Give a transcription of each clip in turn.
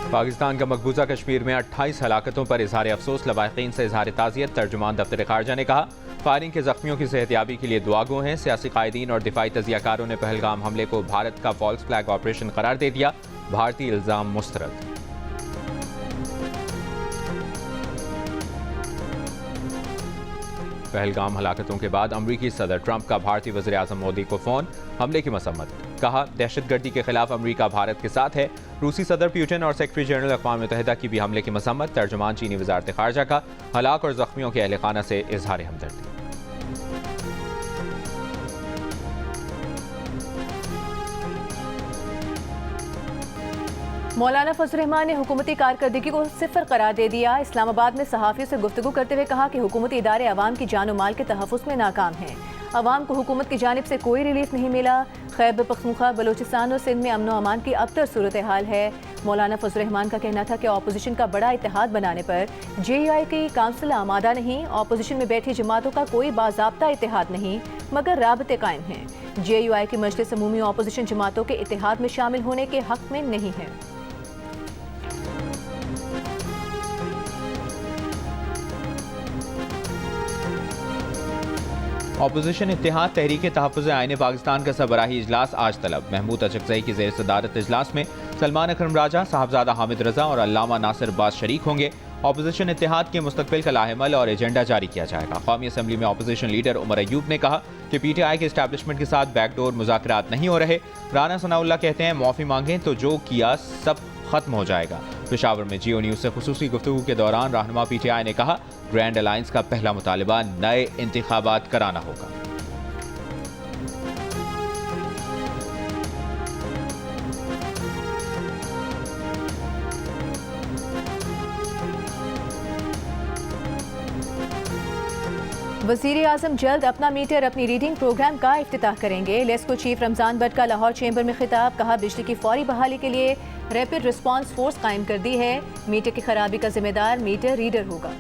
पाकिस्तान का मकबूजा कश्मीर में 28 हलाकतों पर इजहार अफसोस, लवाहिकीन से इजहार ताज़ियत। तर्जुमान दफ्तर खारजा ने कहा, फायरिंग के जख्मियों की सेहतयाबी के लिए दुआ गो हैं। सियासी कायदीन और दिफाई तजियाकारों ने पहलगाम हमले को भारत का फॉल्स फ्लैग ऑपरेशन करार दे दिया। भारतीय इल्जाम मुस्तरद। पहलगाम हलाकतों के बाद अमरीकी सदर ट्रंप का भारतीय वज़ीर आज़म मोदी को फ़ोन, हमले की मसम्मत। कहा, दहशतगर्दी के खिलाफ अमरीका भारत के साथ है। रूसी सदर पुतिन और सेक्रेटरी जनरल अक़वाम मुत्तहिदा की भी हमले की मसम्मत। तर्जुमान चीनी वज़ारत ख़ारजा का हलाक और ज़ख्मियों के अहल खाना से इजहार हमदर्दी। मौलाना फजल रहमान ने हुकूमती कारकर्दगी को सिफर करार दे दिया। इस्लामाबाद में सहाफ़ियों से गुफ्तगू करते हुए कहा कि हुकूमती इदारे अवाम की जान और माल के तहफ़्फ़ुज़ में नाकाम हैं। अवाम को हुकूमत की जानिब से कोई रिलीफ नहीं मिला। खैबर पख्तूनख्वा, बलोचिस्तान और सिंध में अमन व अमान की अबतर सूरत हाल है। मौलाना फजल रहमान का कहना था कि अपोजिशन का बड़ा इत्तेहाद बनाने पर JUI की काउंसिल आमादा नहीं। अपोजिशन में बैठी जमातों का कोई बाज़ाब्ता इत्तेहाद नहीं, मगर राबते कायम हैं। JUI की मजलिस अमूमी अपोजिशन जमातों के इत्तेहाद में शामिल होने के हक में नहीं है। अपोजिशन इत्तेहाद तहरीक तहफ़्फ़ुज़ आईन पाकिस्तान का सबराही इजलास आज तलब। महमूद अचकज़ई की ज़ेर सदारत इजलास में सलमान अकरम राजा, साहबजादा हामिद रजा और अल्लामा नासिर अब्बास शरीक होंगे। अपोजिशन इत्तेहाद के मुस्तक़बिल का लाहेमल और एजेंडा जारी किया जाएगा। कौमी असम्बली में अपोजिशन लीडर उमर अयूब ने कहा कि PTI के इस्टेब्लिशमेंट के साथ बैकडोर मुज़ाकरात नहीं हो रहे। राना सनाउल्लाह कहते हैं, मौफ़ी मांगें तो जो किया सब खत्म हो जाएगा। पेशावर में GO न्यूज़ से खुसूसी गुफ्तगू के दौरान रहनुमा PTI ने कहा, ग्रैंड अलायंस का पहला मुतालिबा नए इंतखाबात कराना होगा। वज़ीर आज़म जल्द अपना मीटर अपनी रीडिंग प्रोग्राम का इफ्तिताह करेंगे। लेस्को चीफ रमजान भट्ट का लाहौर चैम्बर में खिताब। कहा, बिजली की फौरी बहाली के लिए रैपिड रिस्पांस फोर्स कायम कर दी है। मीटर की खराबी का जिम्मेदार मीटर रीडर होगा।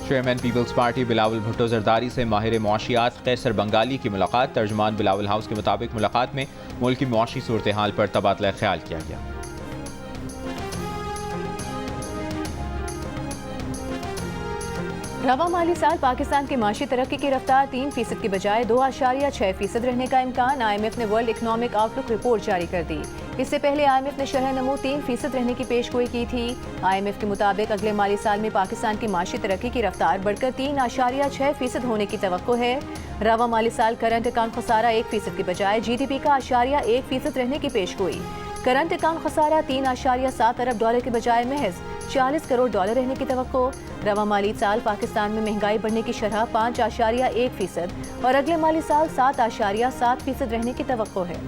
चेयरमैन पीपल्स पार्टी बिलावल भुट्टो जरदारी से माहिर मुआशियात कैसर बंगाली की मुलाकात। तर्जुमान बिलावल हाउस के मुताबिक मुलाकात में मुल्क की मुआशी सूरत हाल पर तबादला ख्याल किया गया। रवा माली साल पाकिस्तान की माशी तरक्की की रफ्तार 3% की बजाय 2.6% रहने का इम्कान। IMF ने वर्ल्ड इकनॉमिक आउटलुक रिपोर्ट जारी कर दी। इससे पहले IMF ने शरह नमू 3% रहने की पेशगोई की थी। IMF के मुताबिक अगले माली साल में पाकिस्तान की माशी तरक्की की रफ्तार बढ़कर 3.6% होने की तवक्को है। रवा माली साल करंट अकाउंट खसारा 1% की बजाय GDP का 1% रहने की पेशगोई। करंट अकाउंट खसारा $3.7 अरब के बजाय महज $40 करोड़ रहने की तवक्को। रवा माली साल पाकिस्तान में महंगाई बढ़ने की शरह 5.1% और अगले माली साल 7.7% रहने की तवक्को है।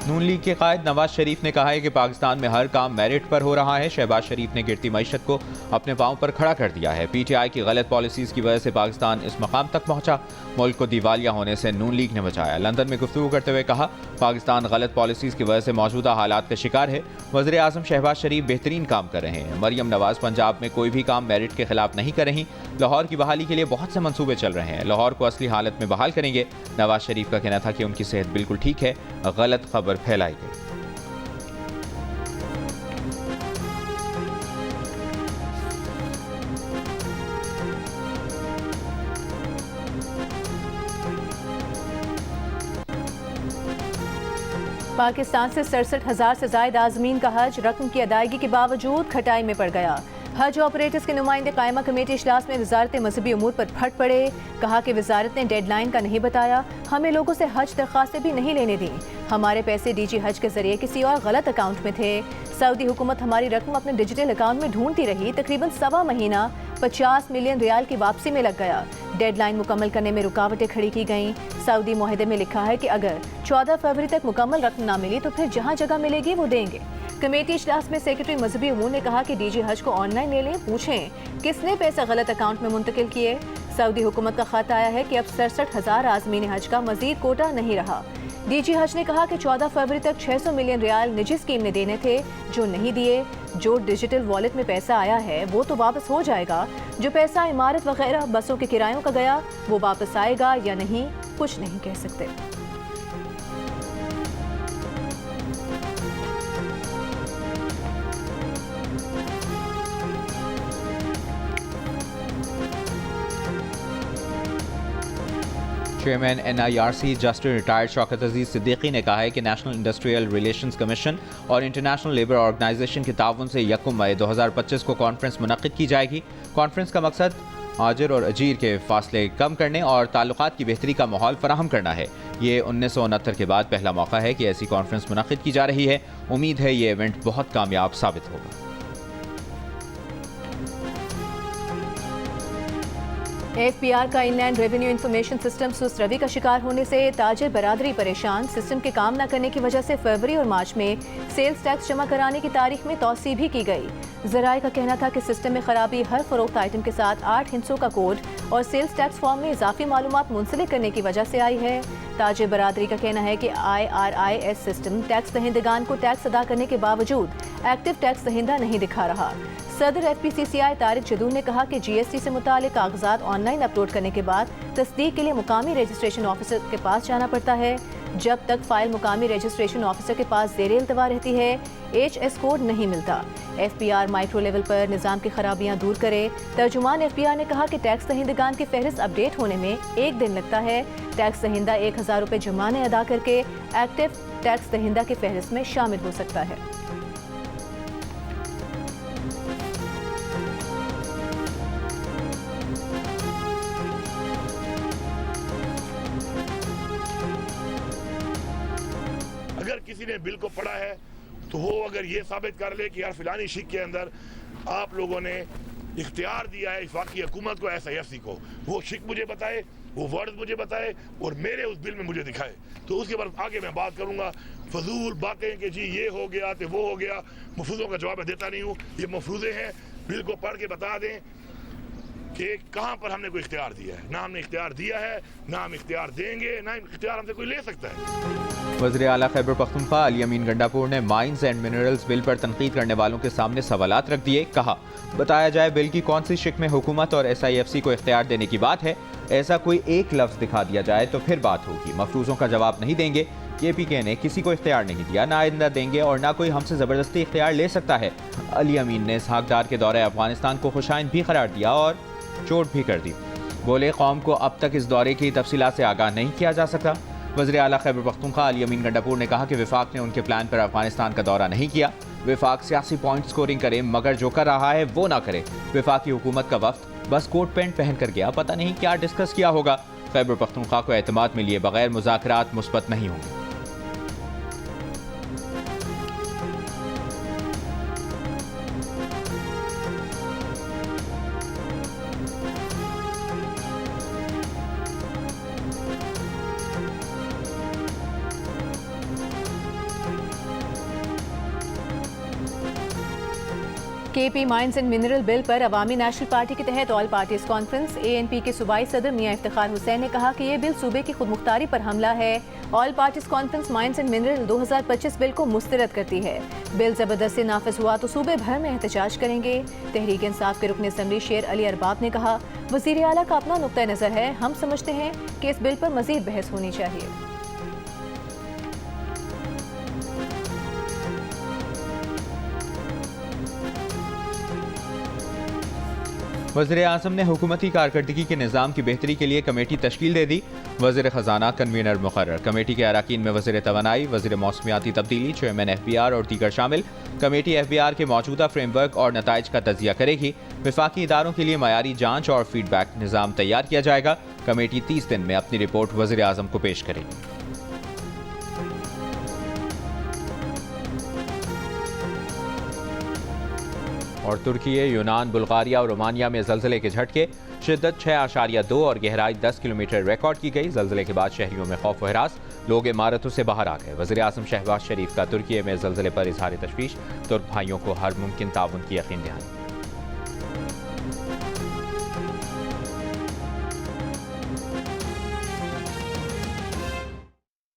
नून लीग के कायद नवाज शरीफ ने कहा है कि पाकिस्तान में हर काम मेरिट पर हो रहा है। शहबाज शरीफ ने गिरती मईशत को अपने पांव पर खड़ा कर दिया है। PTI की गलत पॉलिसीज की वजह से पाकिस्तान इस मकाम तक पहुंचा। मुल्क को दिवालिया होने से नून लीग ने बचाया। लंदन में गुफ्तगू करते हुए कहा, पाकिस्तान गलत पॉलिसीज की वजह से मौजूदा हालात का शिकार है। वज़ीर आज़म शहबाज शरीफ बेहतरीन काम कर रहे हैं। मरियम नवाज पंजाब में कोई भी काम मेरिट के खिलाफ नहीं कर रही। लाहौर की बहाली के लिए बहुत से मंसूबे चल रहे हैं। लाहौर को असली हालत में बहाल करेंगे। नवाज शरीफ का कहना था कि उनकी सेहत बिल्कुल ठीक है। गलत खबर फैलाई गई। पाकिस्तान से 67,000 से ज्यादा आज़मीन का हज रकम की अदायगी के बावजूद खटाई में पड़ गया। हज ऑपरेटर्स के नुमाइंदे कायमा कमेटी इजलास में वजारत मजहबी उमूर पर फट पड़े। कहा कि वजारत ने डेडलाइन का नहीं बताया, हमें लोगों से हज दरख्वास्तें भी नहीं लेने दी। हमारे पैसे DG हज के जरिए किसी और गलत अकाउंट में थे। सऊदी हुकूमत हमारी रकम अपने डिजिटल अकाउंट में ढूंढती रही। तकरीबन 1.25 महीना 50 मिलियन रियाल की वापसी में लग गया। डेडलाइन मुकम्मल करने में रुकावटें खड़ी की गईं। सऊदी मुआहदे में लिखा है कि अगर 14 फरवरी तक मुकम्मल रकम ना मिली तो फिर जहां जगह मिलेगी वो देंगे। कमेटी इजलास में सेक्रेटरी मजहबी उमूर ने कहा कि DG हज को ऑनलाइन ले लें, पूछें किसने पैसे गलत अकाउंट में मुंतकिल किए। सऊदी हुकूमत का खत आया है कि अब 67,000 आज़मीन हज का मजीद कोटा नहीं रहा। डीजी हज ने कहा कि 14 फरवरी तक 600 मिलियन रियाल निजी स्कीम ने देने थे, जो नहीं दिए। जो डिजिटल वॉलेट में पैसा आया है वो तो वापस हो जाएगा, जो पैसा इमारत वगैरह बसों के किरायों का गया वो वापस आएगा या नहीं, कुछ नहीं कह सकते। Chairman NIRC justice retired Shaukat Aziz Siddiqui ने कहा है कि नेशनल इंडस्ट्रियल रिलेशंस कमीशन और इंटरनेशनल लेबर ऑर्गेनाइजेशन के ताउन से 1 मई 2025 को कॉन्फ्रेंस मुनक्किद की जाएगी। कॉन्फ्रेंस का मकसद आजिर और अजीर के फासले कम करने और ताल्लुकात की बेहतरी का माहौल फराहम करना है। ये 1969 के बाद पहला मौका है कि ऐसी कॉन्फ्रेंस मुनक्किद की जा रही है। उम्मीद है ये इवेंट बहुत कामयाब साबित होगा। FBR का इनलैंड रेवेन्यू इंफॉर्मेशन सिस्टम सुस्त रवि का शिकार होने से ताजिर बरादरी परेशान। सिस्टम के काम न करने की वजह से फरवरी और मार्च में सेल्स टैक्स जमा कराने की तारीख में तौसी भी की गई। ज़राए का कहना था कि सिस्टम में खराबी हर फरोख्त आइटम के साथ 8 हिस्सों का कोड और सेल्स टैक्स फॉर्म में इजाफी मालूमात मुंसलिक करने की वजह से आई है। ताजिर बरादरी का कहना है कि IRIS सिस्टम टैक्स दहिंदगान को टैक्स अदा करने के बावजूद एक्टिव टैक्स दहिंदा नहीं दिखा रहा। सदर FPCCI तारिक जदूर ने कहा कि GST से मुतालिक कागजात ऑनलाइन अपलोड करने के बाद तस्दीक के लिए मुकामी रजिस्ट्रेशन ऑफिसर के पास जाना पड़ता है। जब तक फाइल मुकामी रजिस्ट्रेशन ऑफिसर के पास ज़ेरे इल्तवा रहती है, HS कोड नहीं मिलता। FBR माइक्रो लेवल पर निज़ाम की खराबियां दूर करे। तर्जुमान FBR ने कहा कि टैक्स दहिंदगान की फहरिस्त अपडेट होने में 1 दिन लगता है। टैक्स दहिंदा 1000 रुपये जुर्माने अदा करके एक्टिव टैक्स दहिंदा की फहरिस्त में शामिल हो सकता है। अगर किसी ने बिल को पढ़ा है तो वो अगर ये साबित कर ले कि यार फिलानी शिक के अंदर आप लोगों ने इख्तियार दिया है वफाकी हुकूमत को SIFC को, वो शिक मुझे बताए, वो वर्ड मुझे बताए और मेरे उस बिल में मुझे दिखाए, तो उसके बाद आगे मैं बात करूंगा। फजूल बातें कि जी ये हो गया तो वो हो गया, मफरूज़ों का जवाब मैं देता नहीं हूँ। ये मफरूज़े हैं, बिल को पढ़ के बता दें कि कहाँ पर हमने कोई इख्तियार दिया है। ना हमने इख्तियार दिया है, ना हम इख्तियार देंगे, ना इख्तियार हमसे कोई ले सकता है। वज़ीर आला खैबर पख्तूनख्वा अली अमीन गंडापुर ने माइंस एंड मिनरल्स बिल पर तनकीद करने वालों के सामने सवालात रख दिए। कहा, बताया जाए बिल की कौन सी शिक में हुकूमत और SIFC को इख्तियार देने की बात है। ऐसा कोई एक लफ्ज़ दिखा दिया जाए तो फिर बात होगी। मफरूज़ों का जवाब नहीं देंगे। KPK ने किसी को इख्तियार नहीं दिया, ना आइंदा देंगे और ना कोई हमसे ज़बरदस्ती इख्तियार ले सकता है। अली अमीन ने इसहाक डार के दौरे अफगानिस्तान को खुशाइन भी करार दिया और चोट भी कर दी। बोले, कौम को अब तक इस दौरे की तफसीलात से आगाह नहीं किया जा सकता। वज़ीर आला खैबर पख्तूनख्वा अली अमीन गंडापुर ने कहा कि विफाक ने उनके प्लान पर अफगानिस्तान का दौरा नहीं किया। विफाक सियासी पॉइंट स्कोरिंग करे मगर जो कर रहा है वो ना करे। विफाकी हुकूमत का वफ्द बस कोट पैंट पहन कर गया, पता नहीं क्या डिस्कस किया होगा। खैबर पख्तूनख्वा को एतमाद में लिए बगैर मुज़ाकरात मुस्बत नहीं होंगे। KP mines and mineral bill पर अवामी नेशनल पार्टी के तहत ऑल पार्टीज कॉन्फ्रेंस। ANP के सूबाई सदर मियां इफ्तिखार हुसैन ने कहा कि ये बिल सूबे की खुदमुख्तारी पर हमला है। All parties conference mines and mineral 2025 bill को मुस्तरद करती है। बिल जबरदस्ती नाफिज हुआ तो सूबे भर में एहतजाज करेंगे। तहरीक इंसाफ के रुकन असम्बली शेर अली अरबाब ने कहा, वज़ीर आला का अपना नुक्ता नज़र है, हम समझते हैं कि इस बिल पर मजीद बहस होनी चाहिए। वज़ीर आज़म ने हुकूमती कारकर्दगी के निज़ाम की बेहतरी के लिए कमेटी तश्कील दे दी। वज़ीर ख़जाना कन्वीनर मुक़र्रर। कमेटी के अरकान में वज़ीर तवानाई, वज़ीर मौसमियाती तब्दीली, चेयरमैन FBR और दीगर शामिल। कमेटी FBR के मौजूदा फ्रेमवर्क और नताइज का तजिया करेगी। विफाकी इदारों के लिए मयारी जाँच और फीडबैक निज़ाम तैयार किया जाएगा। कमेटी 30 दिन में अपनी रिपोर्ट वज़ीर आज़म को पेश करेगी। और तुर्की, यूनान, बुल्गारिया और रोमानिया में ज़लज़ले के झटके। शिद्दत 6.2 और गहराई 10 किलोमीटर रिकॉर्ड की गई। ज़लज़ले के बाद शहरियों में खौफ व हिरास, लोग इमारतों से बाहर आ गए। वज़ीर आज़म शहबाज शरीफ का तुर्की में ज़लज़ले पर इज़हार तशवीश। तुर्क भाइयों को हर मुमकिन ताउन की यकीन दहानी।